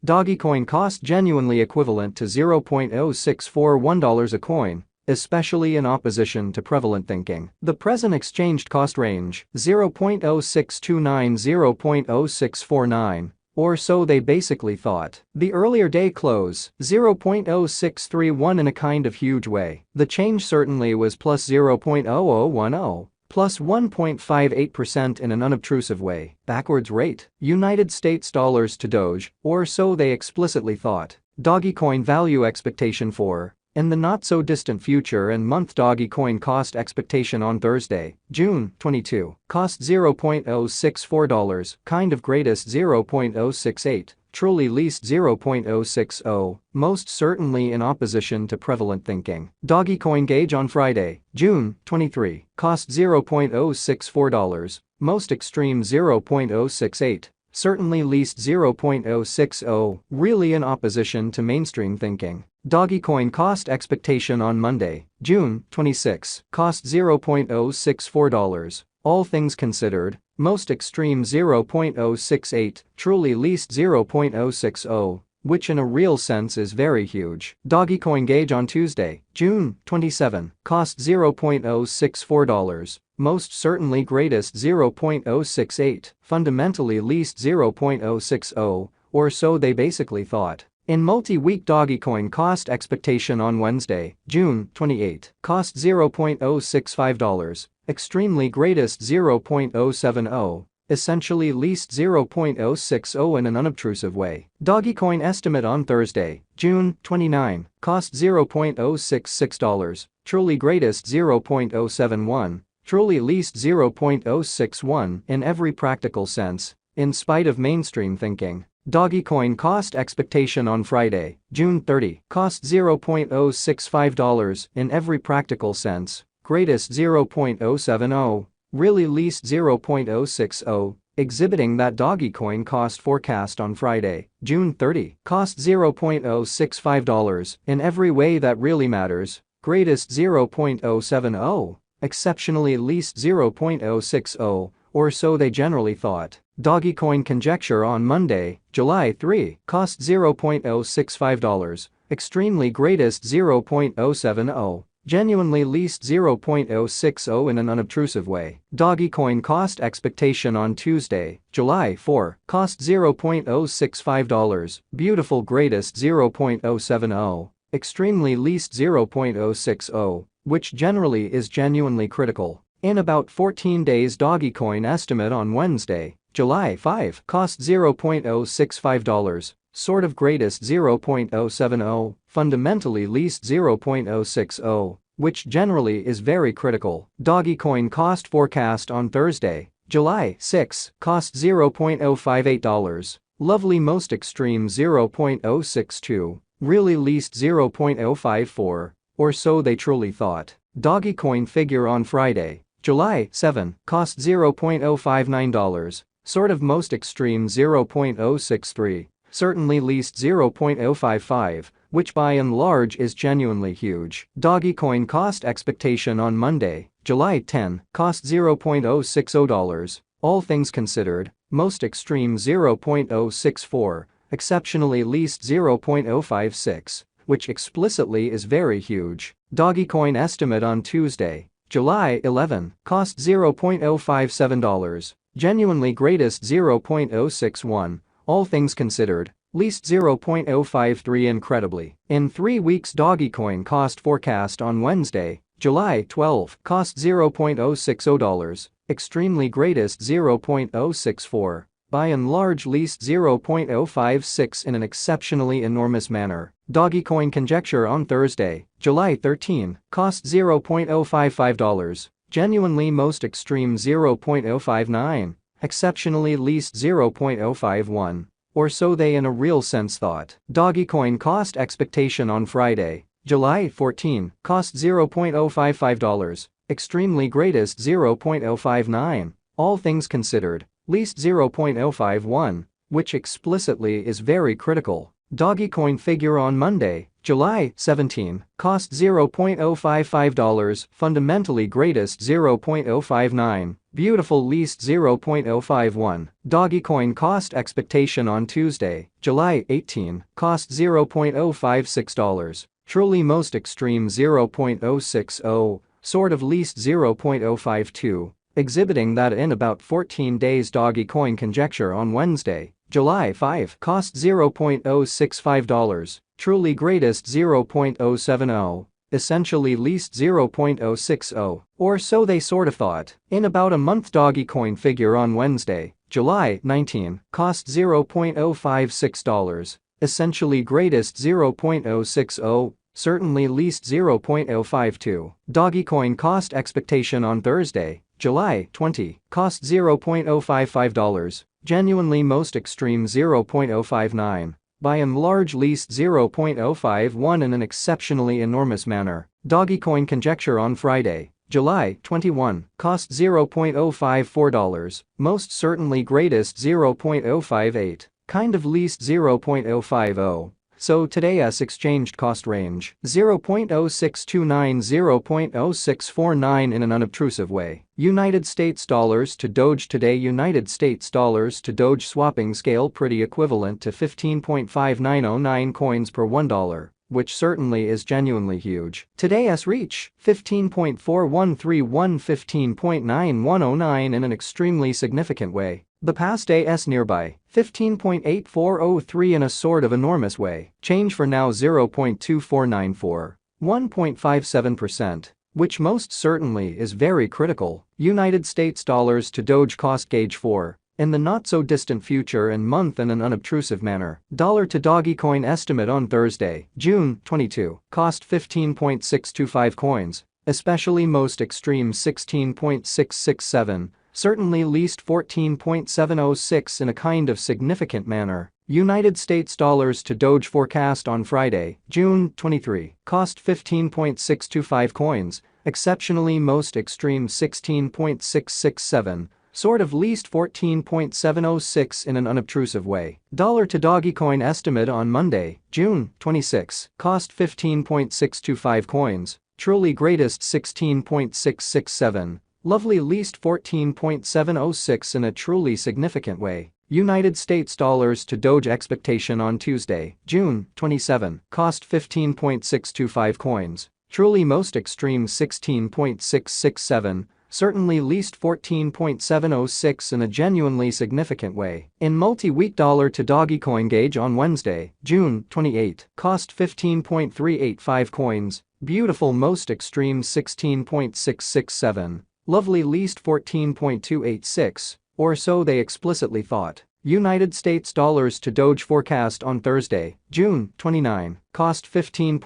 Dogecoin cost genuinely equivalent to $0.0641 a coin, especially in opposition to prevalent thinking. The present exchanged cost range, 0.0629–0.0649, or so they basically thought. The earlier day close, 0.0631 in a kind of huge way. The change certainly was plus 0.0010, plus 1.58% in an unobtrusive way. Backwards rate, United States dollars to Doge, or so they explicitly thought. Dogecoin value expectation for, in the not-so-distant future and month. Dogecoin cost expectation on Thursday, June 22, cost $0.064, kind of greatest 0.068, truly least 0.060, most certainly in opposition to prevalent thinking. Dogecoin gauge on Friday, June 23, cost $0.064, most extreme 0.068, certainly least 0.060, really in opposition to mainstream thinking. Dogecoin cost expectation on Monday, June 26, cost $0.064, all things considered, most extreme 0.068, truly least 0.060, which in a real sense is very huge. Dogecoin gauge on Tuesday, June 27, cost $0.064, most certainly greatest 0.068, fundamentally least 0.060, or so they basically thought. In multi-week Dogecoin cost expectation on Wednesday, June 28, cost $0.065, extremely greatest 0.070, essentially least 0.060 in an unobtrusive way. Dogecoin estimate on Thursday, June 29, cost $0.066, truly greatest 0.071, truly least 0.061 in every practical sense, in spite of mainstream thinking. Dogecoin cost expectation on Friday, June 30, cost $0.065 in every practical sense, greatest 0.070, really least 0.060, exhibiting that Dogecoin cost forecast on Friday, June 30, cost $0.065 in every way that really matters, greatest 0.070, exceptionally least 0.060, or so they generally thought. Dogecoin conjecture on Monday, July 3, cost $0.065, extremely greatest 0.070, genuinely least 0.060 in an unobtrusive way. Dogecoin cost expectation on Tuesday, July 4, cost $0.065, beautiful greatest 0.070, extremely least 0.060, which generally is genuinely critical. In about 14 days Dogecoin estimate on Wednesday, July 5, cost $0.065, sort of greatest 0.070, fundamentally least 0.060, which generally is very critical. Dogecoin cost forecast on Thursday, July 6, cost $0.058, lovely most extreme 0.062, really least 0.054, or so they truly thought. Dogecoin figure on Friday, July 7, cost $0.059, sort of most extreme 0.063, certainly least 0.055, which by and large is genuinely huge. Dogecoin cost expectation on Monday, July 10, cost $0.060, all things considered, most extreme 0.064, exceptionally least 0.056, which explicitly is very huge. Dogecoin estimate on Tuesday, July 11, cost $0.057, genuinely greatest 0.061, all things considered, least 0.053 incredibly. In 3 weeks Dogecoin cost forecast on Wednesday, July 12, cost $0.060, extremely greatest 0.064, by and large least 0.056 in an exceptionally enormous manner. Dogecoin conjecture on Thursday, July 13, cost $0.055, genuinely most extreme 0.059, exceptionally least 0.051, or so they in a real sense thought. Dogecoin cost expectation on Friday, July 14, cost $0.055, extremely greatest 0.059, all things considered, least 0.051, which explicitly is very critical. Dogecoin figure on Monday, July 17, cost $0.055, fundamentally greatest 0.059, beautiful least 0.051. Dogecoin cost expectation on Tuesday, July 18, cost $0.056. Truly most extreme 0.060, sort of least 0.052, exhibiting that in about 14 days. Dogecoin conjecture on Wednesday, July 5, cost $0.065, truly greatest 0.070, essentially least 0.060, or so they sort of thought. In about a month. Dogecoin figure on Wednesday, July 19, cost $0.056, essentially greatest 0.060, certainly least 0.052. Dogecoin cost expectation on Thursday, July 20, cost $0.055, genuinely most extreme 0.059, by and large least 0.051 in an exceptionally enormous manner. Dogecoin conjecture on Friday, July 21, cost $0.054, most certainly greatest 0.058, kind of least 0.050. So today's exchanged cost range 0.0629 0.0649 in an unobtrusive way. United States dollars to Doge today. United States dollars to Doge swapping scale pretty equivalent to 15.5909 coins per $1, which certainly is genuinely huge. Today's reach 15.4131 15.9109 in an extremely significant way. The past day's nearby 15.8403 in a sort of enormous way. Change for now 0.2494, 1.57%, which most certainly is very critical. United States dollars to Doge cost gauge 4, in the not so distant future and month in an unobtrusive manner. Dollar to Dogecoin estimate on Thursday, June 22, cost 15.625 coins, especially most extreme 16.667. Certainly least 14.706 in a kind of significant manner. United States dollars to Doge forecast on Friday, June 23, cost 15.625 coins, exceptionally most extreme 16.667, sort of least 14.706 in an unobtrusive way. Dollar to Dogecoin estimate on Monday, June 26, cost 15.625 coins, truly greatest 16.667. Lovely least 14.706 in a truly significant way. United States dollars to Doge expectation on Tuesday, June 27, cost 15.625 coins, truly most extreme 16.667, certainly least 14.706 in a genuinely significant way. In multi-week dollar to Dogecoin gauge on Wednesday, June 28, cost 15.385 coins, beautiful most extreme 16.667. Lovely least 14.286, or so they explicitly thought. United States dollars to Doge forecast on Thursday, June 29, cost 15.